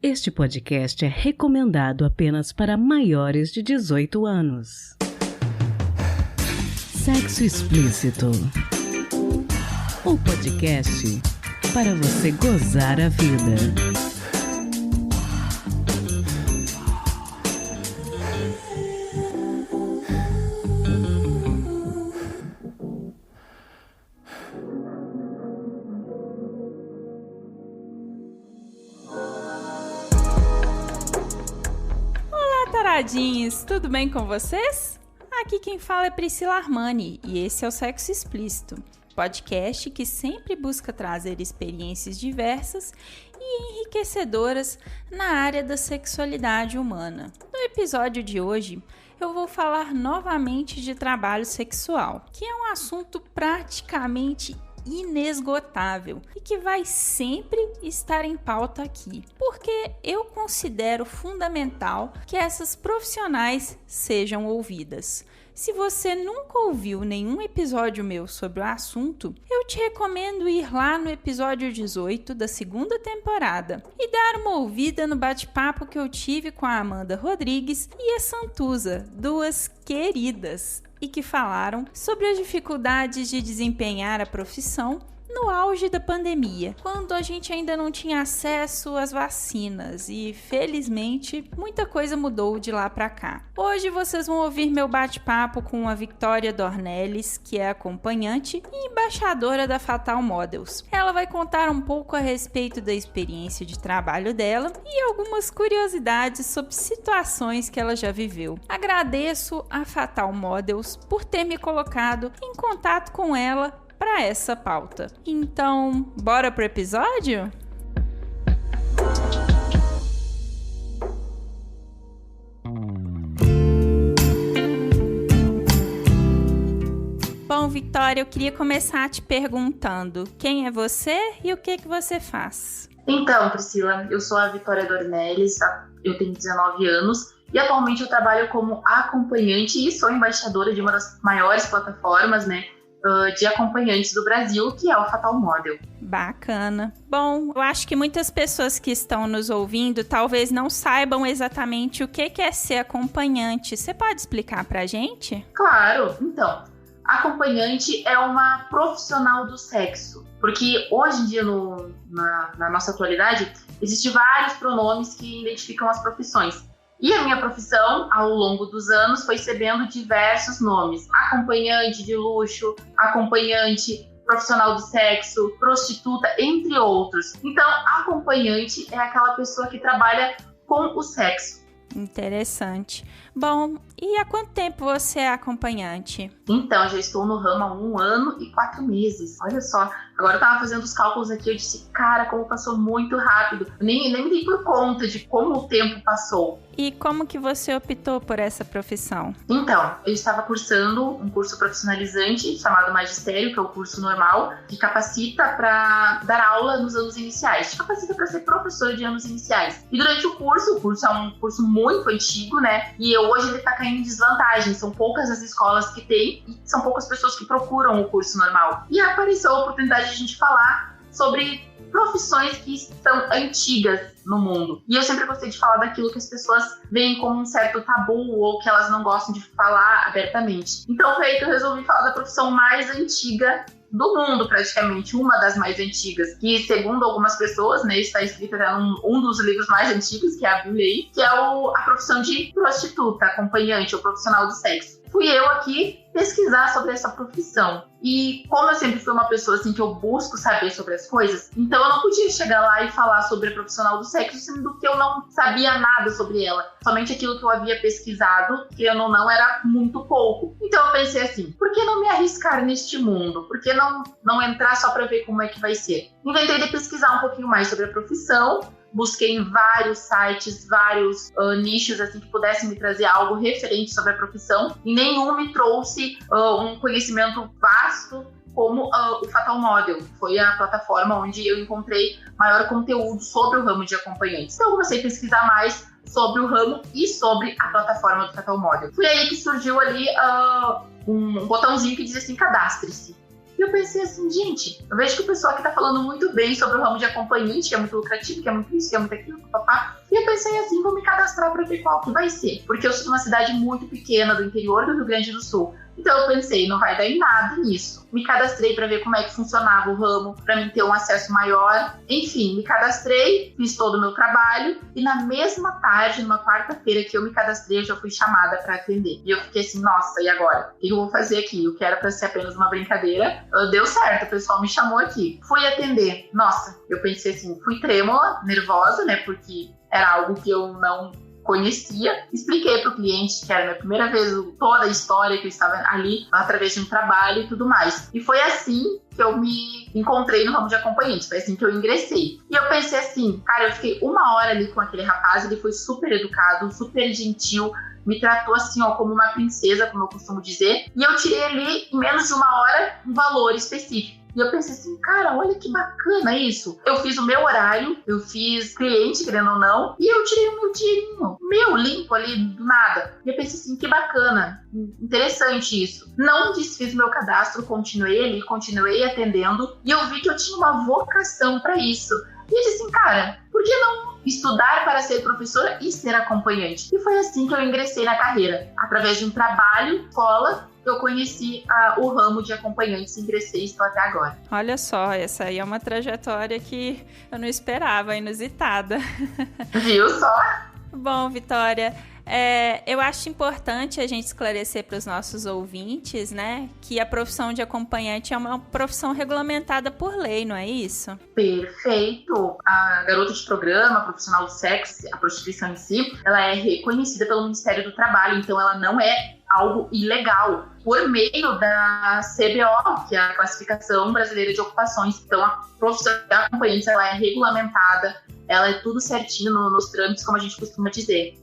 Este podcast é recomendado apenas para maiores de 18 anos. Sexo Explícito. O podcast para você gozar a vida. Taradinhos, tudo bem com vocês? Aqui quem fala é Priscila Armani e esse é o Sexo Explícito, podcast que sempre busca trazer experiências diversas e enriquecedoras na área da sexualidade humana. No episódio de hoje, eu vou falar novamente de trabalho sexual, que é um assunto praticamente inesgotável e que vai sempre estar em pauta aqui, porque eu considero fundamental que essas profissionais sejam ouvidas. Se você nunca ouviu nenhum episódio meu sobre o assunto, eu te recomendo ir lá no episódio 18 da segunda temporada e dar uma ouvida no bate-papo que eu tive com a Amanda Rodrigues e a Santuza, duas queridas, e que falaram sobre as dificuldades de desempenhar a profissão no auge da pandemia, quando a gente ainda não tinha acesso às vacinas e, felizmente, muita coisa mudou de lá para cá. Hoje vocês vão ouvir meu bate-papo com a Victoria Dornelles, que é acompanhante e embaixadora da Fatal Models. Ela vai contar um pouco a respeito da experiência de trabalho dela e algumas curiosidades sobre situações que ela já viveu. Agradeço a Fatal Models por ter me colocado em contato com ela para essa pauta. Então, bora pro episódio? Bom, Victoria, eu queria começar te perguntando quem é você e o que você faz? Então, Priscila, eu sou a Victoria Dornelles, eu tenho 19 anos e atualmente eu trabalho como acompanhante e sou embaixadora de uma das maiores plataformas, de acompanhantes do Brasil, que é o Fatal Model. Bacana. Bom, eu acho que muitas pessoas que estão nos ouvindo talvez não saibam exatamente o que é ser acompanhante. Você pode explicar pra gente? Claro. Então, acompanhante é uma profissional do sexo, porque hoje em dia, na nossa atualidade, existem vários pronomes que identificam as profissões. E a minha profissão, ao longo dos anos, foi recebendo diversos nomes. Acompanhante de luxo, acompanhante profissional do sexo, prostituta, entre outros. Então, acompanhante é aquela pessoa que trabalha com o sexo. Interessante. Bom, e há quanto tempo você é acompanhante? Então, já estou no ramo há 1 ano e 4 meses. Olha só, agora eu tava fazendo os cálculos aqui, eu disse, cara, como passou muito rápido. Eu nem me dei por conta de como o tempo passou. E como que você optou por essa profissão? Então, eu estava cursando um curso profissionalizante chamado Magistério, que é o curso normal, que capacita para dar aula nos anos iniciais, que capacita para ser professor de anos iniciais. E durante o curso é um curso muito antigo, e hoje ele está caindo em desvantagem. São poucas as escolas que tem e são poucas pessoas que procuram o curso normal. E apareceu a oportunidade de a gente falar sobre profissões que estão antigas no mundo. E eu sempre gostei de falar daquilo que as pessoas veem como um certo tabu ou que elas não gostam de falar abertamente. Então foi aí que eu resolvi falar da profissão mais antiga do mundo, praticamente, uma das mais antigas, que segundo algumas pessoas, está escrita num dos livros mais antigos, que é a Bíblia, que é a profissão de prostituta, acompanhante ou profissional do sexo. Fui eu aqui pesquisar sobre essa profissão. E como eu sempre fui uma pessoa que eu busco saber sobre as coisas, então eu não podia chegar lá e falar sobre a profissional do sexo, sendo que eu não sabia nada sobre ela. Somente aquilo que eu havia pesquisado, que eu não era muito pouco. Então eu pensei assim, por que não me arriscar neste mundo? Por que não entrar só para ver como é que vai ser? Inventei de pesquisar um pouquinho mais sobre a profissão, busquei em vários sites, vários nichos que pudessem me trazer algo referente sobre a profissão, e nenhum me trouxe um conhecimento vasto como o Fatal Model. Foi a plataforma onde eu encontrei maior conteúdo sobre o ramo de acompanhantes. Então eu comecei a pesquisar mais sobre o ramo e sobre a plataforma do Fatal Model. Foi aí que surgiu ali um botãozinho que dizia assim, cadastre-se. E eu pensei assim, gente, eu vejo que o pessoal aqui tá falando muito bem sobre o ramo de acompanhante, que é muito lucrativo, que é muito isso, que é muito aquilo, papá. E eu pensei assim, vou me cadastrar para ver qual que vai ser. Porque eu sou de uma cidade muito pequena do interior do Rio Grande do Sul. Então eu pensei, não vai dar em nada nisso. Me cadastrei para ver como é que funcionava o ramo, para mim ter um acesso maior. Enfim, me cadastrei, fiz todo o meu trabalho e na mesma tarde, numa quarta-feira que eu me cadastrei, eu já fui chamada para atender. E eu fiquei assim, nossa, e agora? O que eu vou fazer aqui? O que era para ser apenas uma brincadeira, deu certo, o pessoal me chamou aqui. Fui atender. Nossa, eu pensei assim, fui trêmula, nervosa, né? Porque era algo que eu não conhecia, expliquei para o cliente que era a minha primeira vez, toda a história que eu estava ali através de um trabalho e tudo mais. E foi assim que eu me encontrei no ramo de acompanhante, foi assim que eu ingressei. E eu pensei assim, cara, eu fiquei 1 hora ali com aquele rapaz, ele foi super educado, super gentil, me tratou assim, ó, como uma princesa, como eu costumo dizer, e eu tirei ali, em menos de 1 hora, um valor específico. E eu pensei assim, cara, olha que bacana isso. Eu fiz o meu horário, eu fiz cliente, querendo ou não, e eu tirei o meu dinheirinho, meu limpo ali, do nada. E eu pensei assim, que bacana, interessante isso. Não desfiz meu cadastro, continuei ali, continuei atendendo, e eu vi que eu tinha uma vocação para isso. E eu disse assim, cara, por que não estudar para ser professora e ser acompanhante? E foi assim que eu ingressei na carreira, através de um trabalho, escola. Eu conheci o ramo de acompanhantes, ingressei e estou até agora. Olha só, essa aí é uma trajetória que eu não esperava, inusitada. Viu só? Bom, Vitória, eu acho importante a gente esclarecer para os nossos ouvintes, né, que a profissão de acompanhante é uma profissão regulamentada por lei, não é isso? Perfeito! A garota de programa, a profissional do sexo, a prostituição em si, ela é reconhecida pelo Ministério do Trabalho, então ela não é algo ilegal, por meio da CBO, que é a Classificação Brasileira de Ocupações. Então, a profissão de acompanhante, ela é regulamentada, ela é tudo certinho nos trâmites, como a gente costuma dizer.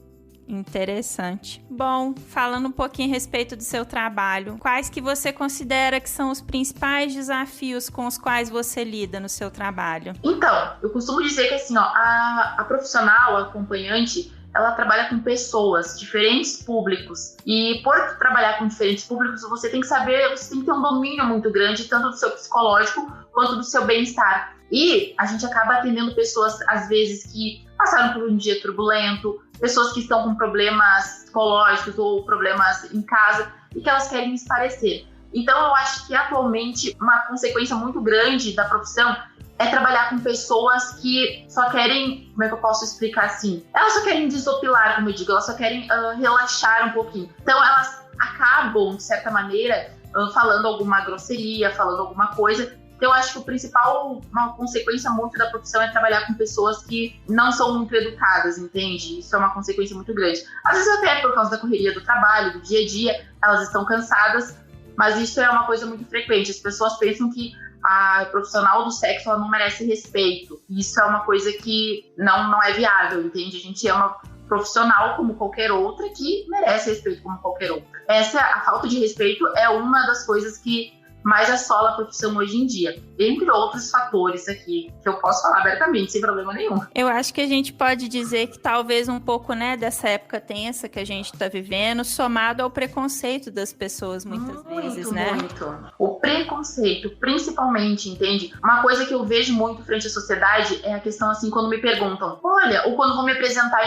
Interessante. Bom, falando um pouquinho a respeito do seu trabalho, quais que você considera que são os principais desafios com os quais você lida no seu trabalho? Então, eu costumo dizer que assim, ó, a profissional, a acompanhante, ela trabalha com pessoas, diferentes públicos. E por trabalhar com diferentes públicos, você tem que saber, você tem que ter um domínio muito grande, tanto do seu psicológico quanto do seu bem-estar. E a gente acaba atendendo pessoas, às vezes, que passaram por um dia turbulento, pessoas que estão com problemas psicológicos ou problemas em casa e que elas querem esparecer. Então, eu acho que, atualmente, uma consequência muito grande da profissão é trabalhar com pessoas que só querem, como é que eu posso explicar assim? Elas só querem desopilar, como eu digo, elas só querem relaxar um pouquinho. Então, elas acabam, de certa maneira, falando alguma grosseria, falando alguma coisa. Então, eu acho que uma consequência muito da profissão é trabalhar com pessoas que não são muito educadas, entende? Isso é uma consequência muito grande. Às vezes até por causa da correria do trabalho, do dia a dia, elas estão cansadas, mas isso é uma coisa muito frequente. As pessoas pensam que a profissional do sexo ela não merece respeito. Isso é uma coisa que não é viável, entende? A gente é uma profissional como qualquer outra que merece respeito como qualquer outra. A falta de respeito é uma das coisas que mais assola a profissão hoje em dia, entre outros fatores aqui, que eu posso falar abertamente, sem problema nenhum. Eu acho que a gente pode dizer que talvez um pouco, né, dessa época tensa que a gente está vivendo, somado ao preconceito das pessoas muitas vezes, né? Muito. O preconceito, principalmente, entende? Uma coisa que eu vejo muito frente à sociedade é a questão, assim, quando me perguntam, olha, ou quando vão me apresentar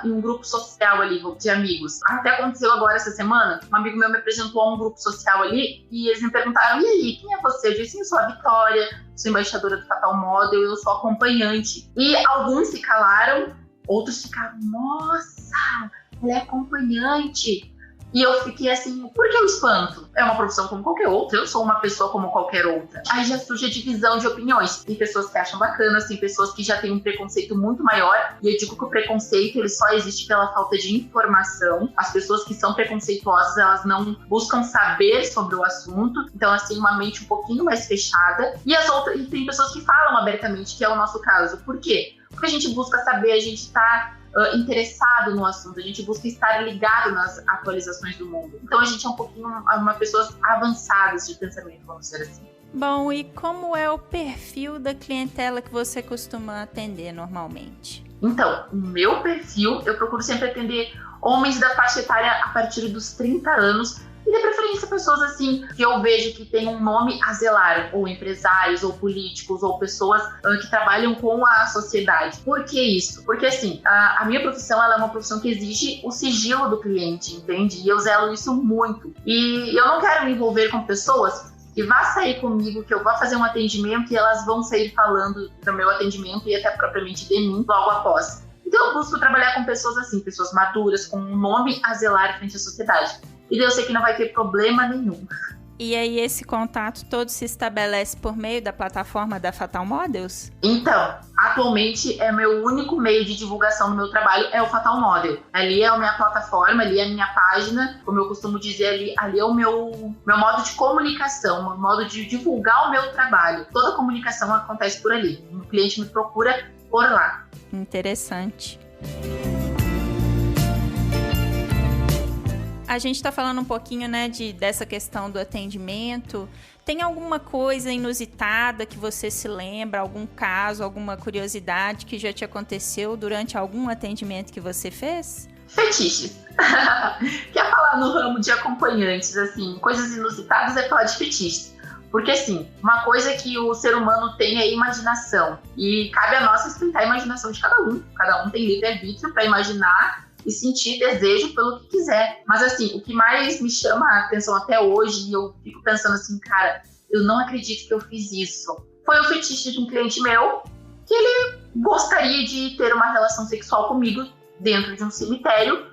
em um grupo social ali, de amigos. Até aconteceu agora essa semana, um amigo meu me apresentou a um grupo social ali, e eles me perguntaram, e aí, quem é você? Eu disse, eu sou a Vitória, sou embaixadora do Fatal Model, eu sou acompanhante. E alguns se calaram, outros ficaram, nossa, ela é acompanhante. E eu fiquei assim, por que o espanto? É uma profissão como qualquer outra, eu sou uma pessoa como qualquer outra. Aí já surge a divisão de opiniões. Tem pessoas que acham bacanas, tem pessoas que já têm um preconceito muito maior. E eu digo que o preconceito ele só existe pela falta de informação. As pessoas que são preconceituosas, elas não buscam saber sobre o assunto. Então elas têm uma mente um pouquinho mais fechada. E tem pessoas que falam abertamente, que é o nosso caso. Por quê? Porque a gente busca saber, a gente está interessado no assunto, a gente busca estar ligado nas atualizações do mundo. Então a gente é um pouquinho uma pessoas avançadas de pensamento, vamos dizer assim. Bom, e como é o perfil da clientela que você costuma atender normalmente? Então, o meu perfil, eu procuro sempre atender homens da faixa etária a partir dos 30 anos E de preferência pessoas assim, que eu vejo que tem um nome a zelar, ou empresários, ou políticos, ou pessoas que trabalham com a sociedade. Por que isso? Porque assim, a minha profissão, ela é uma profissão que exige o sigilo do cliente, entende? E eu zelo isso muito. E eu não quero me envolver com pessoas que vá sair comigo, que eu vá fazer um atendimento e elas vão sair falando do meu atendimento e até propriamente de mim logo após. Então eu busco trabalhar com pessoas assim, pessoas maduras, com um nome a zelar frente à sociedade. E eu sei que não vai ter problema nenhum. E aí esse contato todo se estabelece por meio da plataforma da Fatal Models? Então, atualmente é meu único meio de divulgação do meu trabalho, é o Fatal Model. Ali é a minha plataforma, ali é a minha página, como eu costumo dizer, ali é o meu modo de comunicação, o meu modo de divulgar o meu trabalho. Toda a comunicação acontece por ali. O cliente me procura por lá. Interessante. A gente está falando um pouquinho, né, dessa questão do atendimento. Tem alguma coisa inusitada que você se lembra, algum caso, alguma curiosidade que já te aconteceu durante algum atendimento que você fez? Fetiches. Quer falar no ramo de acompanhantes, assim, coisas inusitadas é falar de fetiches. Porque, assim, uma coisa que o ser humano tem é imaginação. E cabe a nós respeitar a imaginação de cada um. Cada um tem livre-arbítrio para imaginar e sentir desejo pelo que quiser. Mas assim, o que mais me chama a atenção até hoje, e eu fico pensando assim, cara, eu não acredito que eu fiz isso, foi o fetiche de um cliente meu, que ele gostaria de ter uma relação sexual comigo dentro de um cemitério,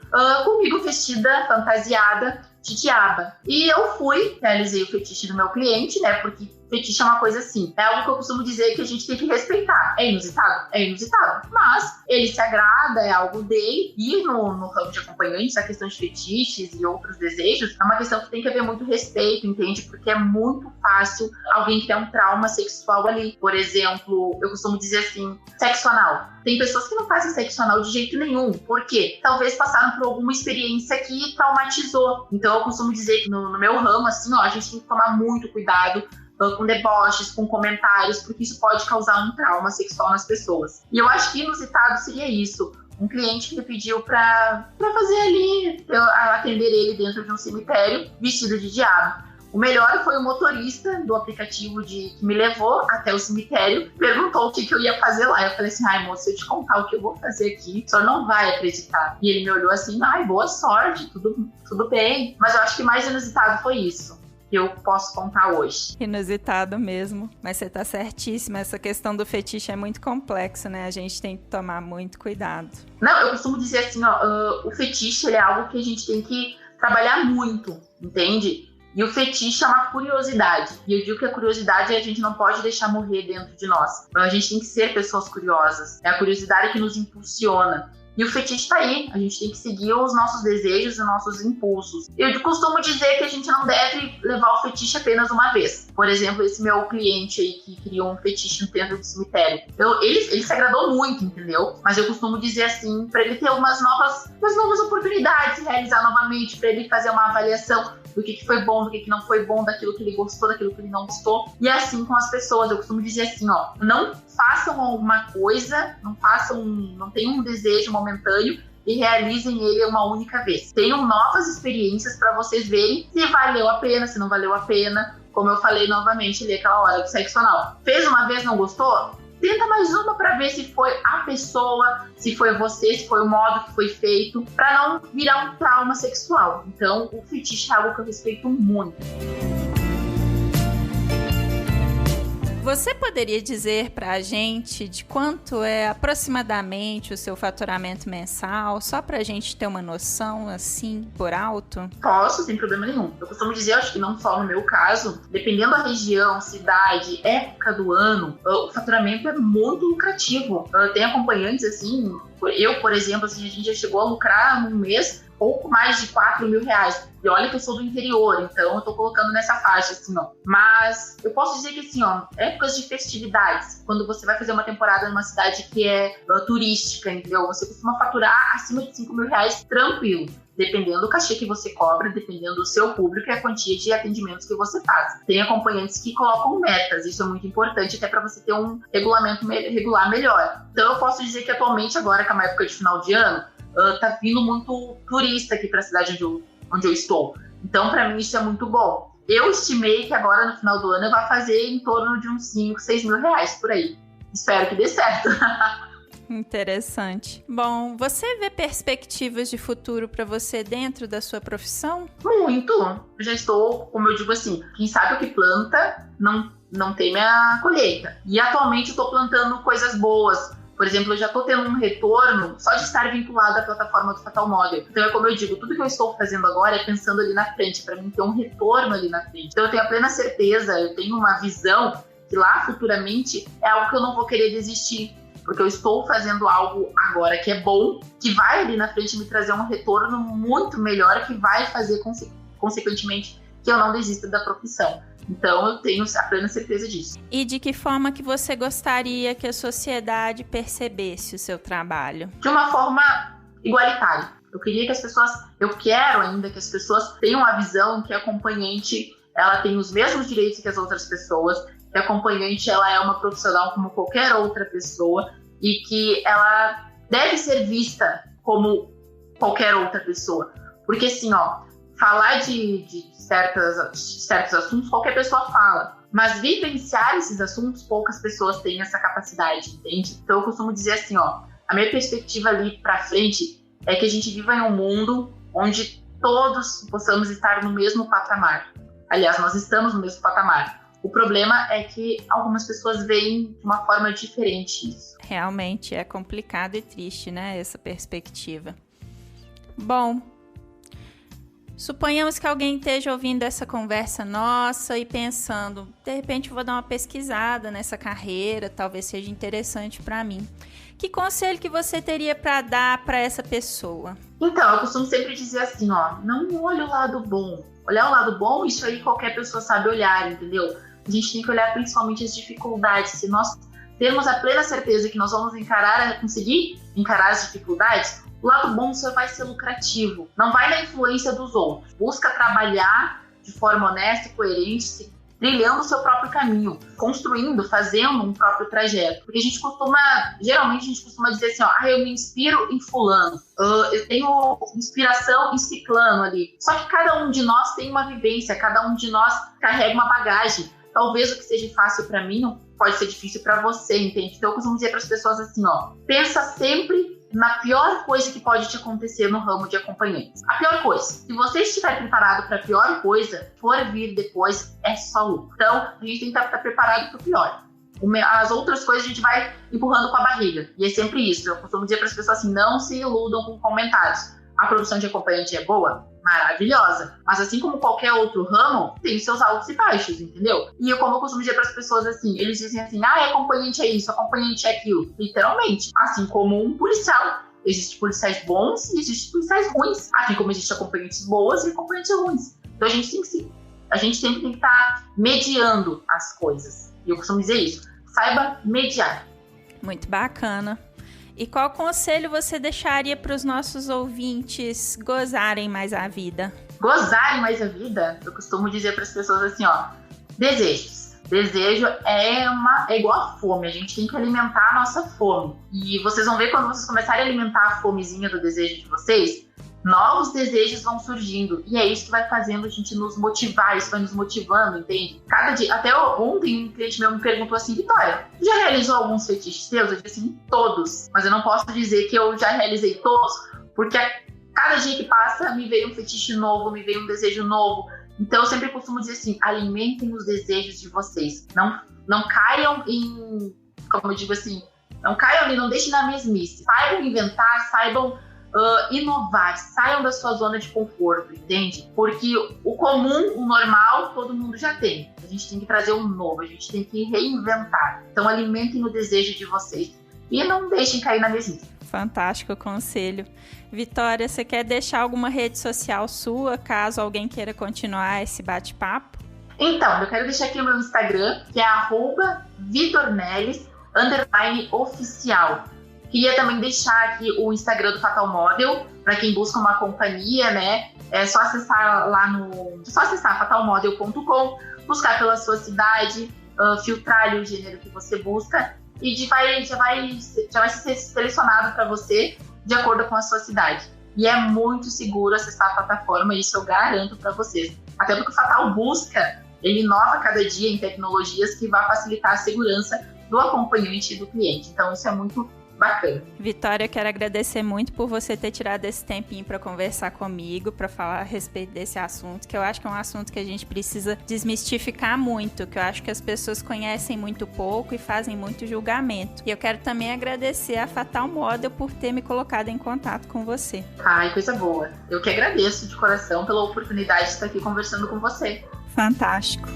comigo vestida, fantasiada de diaba. E eu realizei o fetiche do meu cliente, né, porque fetiche é uma coisa assim, é algo que eu costumo dizer que a gente tem que respeitar. É inusitado? É inusitado. Mas ele se agrada, é algo dele. E no ramo de acompanhantes, a questão de fetiches e outros desejos é uma questão que tem que haver muito respeito, entende? Porque é muito fácil alguém que tem um trauma sexual ali. Por exemplo, eu costumo dizer assim, sexo anal. Tem pessoas que não fazem sexo anal de jeito nenhum. Por quê? Talvez passaram por alguma experiência que traumatizou. Então eu costumo dizer que no meu ramo, assim, ó, a gente tem que tomar muito cuidado com deboches, com comentários, porque isso pode causar um trauma sexual nas pessoas. E eu acho que inusitado seria isso. Um cliente que pediu pra fazer ali, atender ele dentro de um cemitério, vestido de diabo. O melhor foi o motorista do aplicativo que me levou até o cemitério, perguntou o que eu ia fazer lá. Eu falei assim, ai moço, se eu te contar o que eu vou fazer aqui, o senhor não vai acreditar. E ele me olhou assim, ai, boa sorte, tudo bem. Mas eu acho que mais inusitado foi isso que eu posso contar hoje. Inusitado mesmo, mas você tá certíssima, essa questão do fetiche é muito complexa, né? A gente tem que tomar muito cuidado. Não, eu costumo dizer assim, ó, o fetiche ele é algo que a gente tem que trabalhar muito, entende? E o fetiche é uma curiosidade. E eu digo que a curiosidade a gente não pode deixar morrer dentro de nós. Então a gente tem que ser pessoas curiosas. É a curiosidade que nos impulsiona. E o fetiche tá aí, a gente tem que seguir os nossos desejos e nossos impulsos. Eu costumo dizer que a gente não deve levar o fetiche apenas uma vez. Por exemplo, esse meu cliente aí que criou um fetiche dentro do cemitério. Ele se agradou muito, entendeu? Mas eu costumo dizer assim, para ele ter umas novas oportunidades de realizar novamente, para ele fazer uma avaliação do que foi bom, do que não foi bom, daquilo que ele gostou, daquilo que ele não gostou. E assim com as pessoas, eu costumo dizer assim, ó, não façam alguma coisa, não tenham um desejo momentâneo e realizem ele uma única vez. Tenham novas experiências para vocês verem se valeu a pena, se não valeu a pena. Como eu falei novamente ali aquela hora do sexo anal. Fez uma vez, não gostou? Tenta mais uma para ver se foi a pessoa, se foi você, se foi o modo que foi feito, para não virar um trauma sexual. Então, o fetiche é algo que eu respeito muito. Você poderia dizer pra gente de quanto é aproximadamente o seu faturamento mensal, só pra gente ter uma noção, assim, por alto? Posso, sem problema nenhum. Eu costumo dizer, acho que não só no meu caso, dependendo da região, cidade, época do ano, o faturamento é muito lucrativo. Tem acompanhantes, assim, eu, por exemplo, assim, a gente já chegou a lucrar num mês pouco mais de 4 mil reais. E olha que eu sou do interior, então eu tô colocando nessa faixa, assim, ó. Mas eu posso dizer que, assim, ó, épocas de festividades, quando você vai fazer uma temporada numa cidade que é turística, entendeu? Você costuma faturar acima de 5 mil reais tranquilo. Dependendo do cachê que você cobra, dependendo do seu público e a quantia de atendimentos que você faz. Tem acompanhantes que colocam metas, isso é muito importante, até para você ter um regulamento regular melhor. Então eu posso dizer que atualmente, agora que é uma época de final de ano, tá vindo muito turista aqui para a cidade onde eu estou. Então, para mim, isso é muito bom. Eu estimei que agora, no final do ano, eu vou fazer em torno de uns 5, 6 mil reais por aí. Espero que dê certo. Interessante. Bom, você vê perspectivas de futuro para você dentro da sua profissão? Muito. Eu já estou, como eu digo assim, quem sabe o que planta não teme a colheita. E atualmente eu estou plantando coisas boas. Por exemplo, eu já estou tendo um retorno só de estar vinculado à plataforma do Fatal Model. Então é como eu digo, tudo que eu estou fazendo agora é pensando ali na frente, para mim ter um retorno ali na frente. Então eu tenho a plena certeza, eu tenho uma visão que lá futuramente é algo que eu não vou querer desistir. Porque eu estou fazendo algo agora que é bom, que vai ali na frente me trazer um retorno muito melhor, que vai fazer, consequentemente, que eu não desista da profissão. Então, eu tenho a plena certeza disso. E de que forma que você gostaria que a sociedade percebesse o seu trabalho? De uma forma igualitária. Eu quero ainda que as pessoas tenham a visão que a acompanhante, ela tem os mesmos direitos que as outras pessoas, que a acompanhante ela é uma profissional como qualquer outra pessoa e que ela deve ser vista como qualquer outra pessoa. Porque assim, falar de certos assuntos qualquer pessoa fala, mas vivenciar esses assuntos poucas pessoas têm essa capacidade, entende? Então eu costumo dizer assim, a minha perspectiva ali pra frente é que a gente viva em um mundo onde todos possamos estar no mesmo patamar. Aliás, nós estamos no mesmo patamar. O problema é que algumas pessoas veem de uma forma diferente isso. Realmente é complicado e triste, né, essa perspectiva. Bom, suponhamos que alguém esteja ouvindo essa conversa nossa e pensando, de repente vou dar uma pesquisada nessa carreira, talvez seja interessante para mim. Que conselho que você teria para dar para essa pessoa? Então, eu costumo sempre dizer assim, não olhe o lado bom. Olhar o lado bom, isso aí qualquer pessoa sabe olhar, entendeu? A gente tem que olhar principalmente as dificuldades. Se nós termos a plena certeza que nós vamos conseguir encarar as dificuldades, o lado bom só vai ser lucrativo. Não vai na influência dos outros. Busca trabalhar de forma honesta e coerente, trilhando o seu próprio caminho, construindo, fazendo um próprio trajeto. Porque geralmente a gente costuma dizer assim, eu me inspiro em fulano, eu tenho inspiração em ciclano ali. Só que cada um de nós tem uma vivência, cada um de nós carrega uma bagagem. Talvez o que seja fácil para mim não pode ser difícil para você, entende? Então eu costumo dizer para as pessoas assim, pensa sempre na pior coisa que pode te acontecer no ramo de acompanhantes. A pior coisa. Se você estiver preparado para a pior coisa, for vir depois, é só lucro. Então, a gente tem que estar preparado para o pior. As outras coisas a gente vai empurrando com a barriga. E é sempre isso. Eu costumo dizer para as pessoas assim, não se iludam com comentários. A profissão de acompanhante é boa? Maravilhosa. Mas assim como qualquer outro ramo, tem seus altos e baixos, entendeu? E como eu costumo dizer para as pessoas assim, eles dizem assim, acompanhante é isso, acompanhante é aquilo. Literalmente. Assim como um policial. Existem policiais bons e existem policiais ruins. Assim como existem acompanhantes boas e acompanhantes ruins. Então a gente sempre tem que estar mediando as coisas. E eu costumo dizer isso. Saiba mediar. Muito bacana. E qual conselho você deixaria para os nossos ouvintes gozarem mais a vida? Gozarem mais a vida? Eu costumo dizer para as pessoas assim, desejos. Desejo é igual a fome, a gente tem que alimentar a nossa fome. E vocês vão ver quando vocês começarem a alimentar a fomezinha do desejo de vocês, novos desejos vão surgindo. E é isso que vai fazendo a gente nos motivar, isso vai nos motivando, entende? Cada dia, até ontem um cliente meu me perguntou assim, Vitória, já realizou alguns fetiches seus? Eu disse assim, todos. Mas eu não posso dizer que eu já realizei todos, porque a cada dia que passa me veio um fetiche novo, me veio um desejo novo. Então eu sempre costumo dizer assim, alimentem os desejos de vocês. Não caiam em, como eu digo assim, não caiam ali, não deixem na mesmice. Saibam inventar, saibam inovar, saiam da sua zona de conforto, entende? Porque o comum, o normal, todo mundo já tem. A gente tem que trazer um novo, a gente tem que reinventar. Então alimentem o desejo de vocês e não deixem cair na mesmice. Fantástico o conselho. Vitória, você quer deixar alguma rede social sua, caso alguém queira continuar esse bate-papo? Então, eu quero deixar aqui o meu Instagram, que é @vitornelis_oficial. Queria também deixar aqui o Instagram do Fatal Model, para quem busca uma companhia, né? É só acessar fatalmodel.com, buscar pela sua cidade, filtrar ali o gênero que você busca e já vai ser selecionado para você de acordo com a sua cidade. e é muito seguro acessar a plataforma, isso eu garanto para vocês. Até porque o Fatal busca, ele inova cada dia em tecnologias que vão facilitar a segurança do acompanhante e do cliente. Então, isso é muito bacana. Vitória, eu quero agradecer muito por você ter tirado esse tempinho para conversar comigo, para falar a respeito desse assunto, que eu acho que é um assunto que a gente precisa desmistificar muito, que eu acho que as pessoas conhecem muito pouco e fazem muito julgamento. E eu quero também agradecer a Fatal Model por ter me colocado em contato com você. Ai, coisa boa. Eu que agradeço de coração pela oportunidade de estar aqui conversando com você. Fantástico.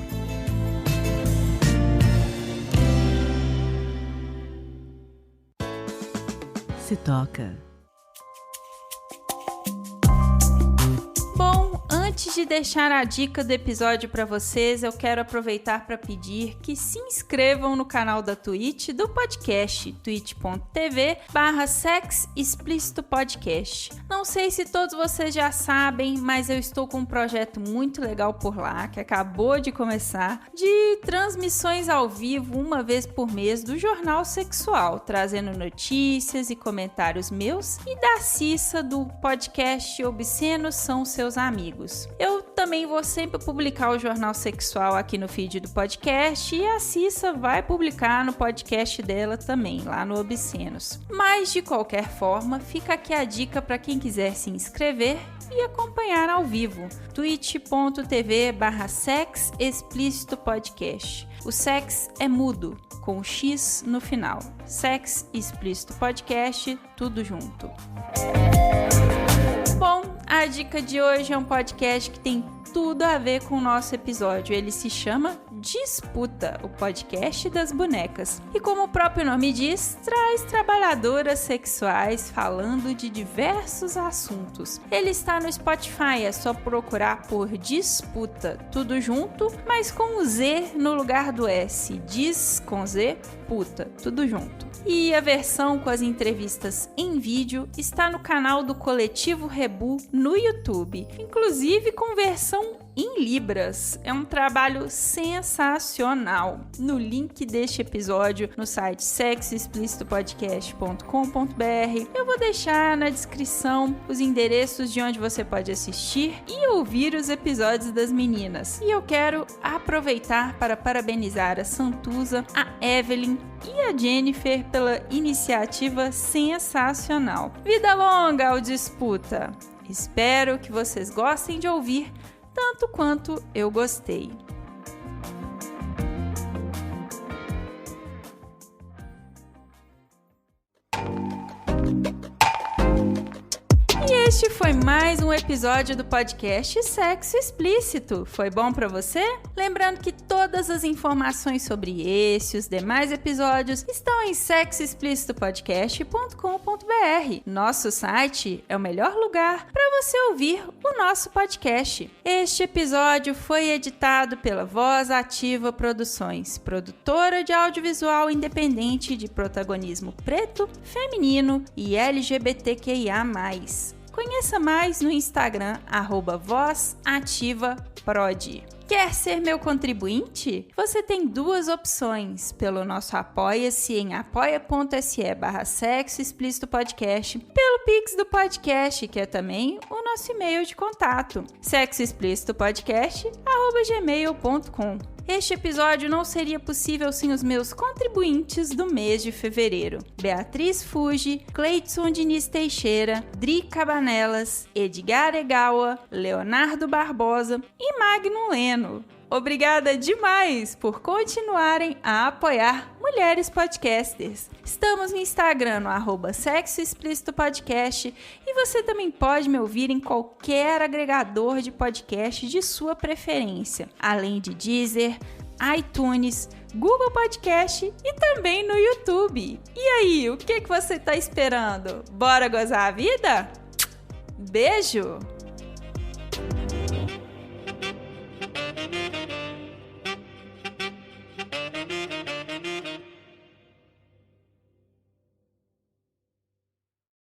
Se toca. Bom, antes de deixar a dica do episódio para vocês, eu quero aproveitar para pedir que se inscrevam no canal da Twitch do podcast, twitch.tv/Sex Explícito Podcast. Não sei se todos vocês já sabem, mas eu estou com um projeto muito legal por lá, que acabou de começar, de transmissões ao vivo uma vez por mês do Jornal Sexual, trazendo notícias e comentários meus e da Cissa do podcast Obscenos São Seus Amigos. Eu também vou sempre publicar o Jornal Sexual aqui no feed do podcast e a Cissa vai publicar no podcast dela também, lá no Obscenos. Mas, de qualquer forma, fica aqui a dica para quem quiser se inscrever e acompanhar ao vivo, twitch.tv/Sex Explícito Podcast. O sex é mudo, com X no final. Sex Explícito Podcast, tudo junto. Bom, a dica de hoje é um podcast que tem tudo a ver com o nosso episódio. Ele se chama Disputa, o podcast das bonecas. E como o próprio nome diz, traz trabalhadoras sexuais falando de diversos assuntos. Ele está no Spotify, é só procurar por Disputa, tudo junto, mas com o Z no lugar do S. Diz com Z, puta, tudo junto. E a versão com as entrevistas em vídeo está no canal do Coletivo Rebu no YouTube, inclusive com versão em Libras. É um trabalho sensacional. No link deste episódio, no site sexoexplicitopodcast.com.br, eu vou deixar na descrição os endereços de onde você pode assistir e ouvir os episódios das meninas. E eu quero aproveitar para parabenizar a Santuza, a Evelyn e a Jennifer pela iniciativa sensacional. Vida longa ao Disputa! Espero que vocês gostem de ouvir tanto quanto eu gostei. Este foi mais um episódio do podcast Sexo Explícito. Foi bom pra você? Lembrando que todas as informações sobre esse e os demais episódios estão em sexoexplicitopodcast.com.br. Nosso site é o melhor lugar para você ouvir o nosso podcast. Este episódio foi editado pela Voz Ativa Produções, produtora de audiovisual independente de protagonismo preto, feminino e LGBTQIA+. Conheça mais no Instagram, @VozAtivaProd. Quer ser meu contribuinte? Você tem duas opções, pelo nosso Apoia-se em apoia.se/Sexo Explícito Podcast, pelo Pix do podcast, que é também o nosso e-mail de contato, sexoexplicitopodcast@gmail.com. Este episódio não seria possível sem os meus contribuintes do mês de fevereiro: Beatriz Fuji, Cleidson Diniz Teixeira, Dri Cabanelas, Edgar Egawa, Leonardo Barbosa e Magnum Leno. Obrigada demais por continuarem a apoiar Mulheres Podcasters. Estamos no Instagram, no @Sexo Explícito Podcast, e você também pode me ouvir em qualquer agregador de podcast de sua preferência, além de Deezer, iTunes, Google Podcast e também no YouTube. E aí, o que você está esperando? Bora gozar a vida? Beijo!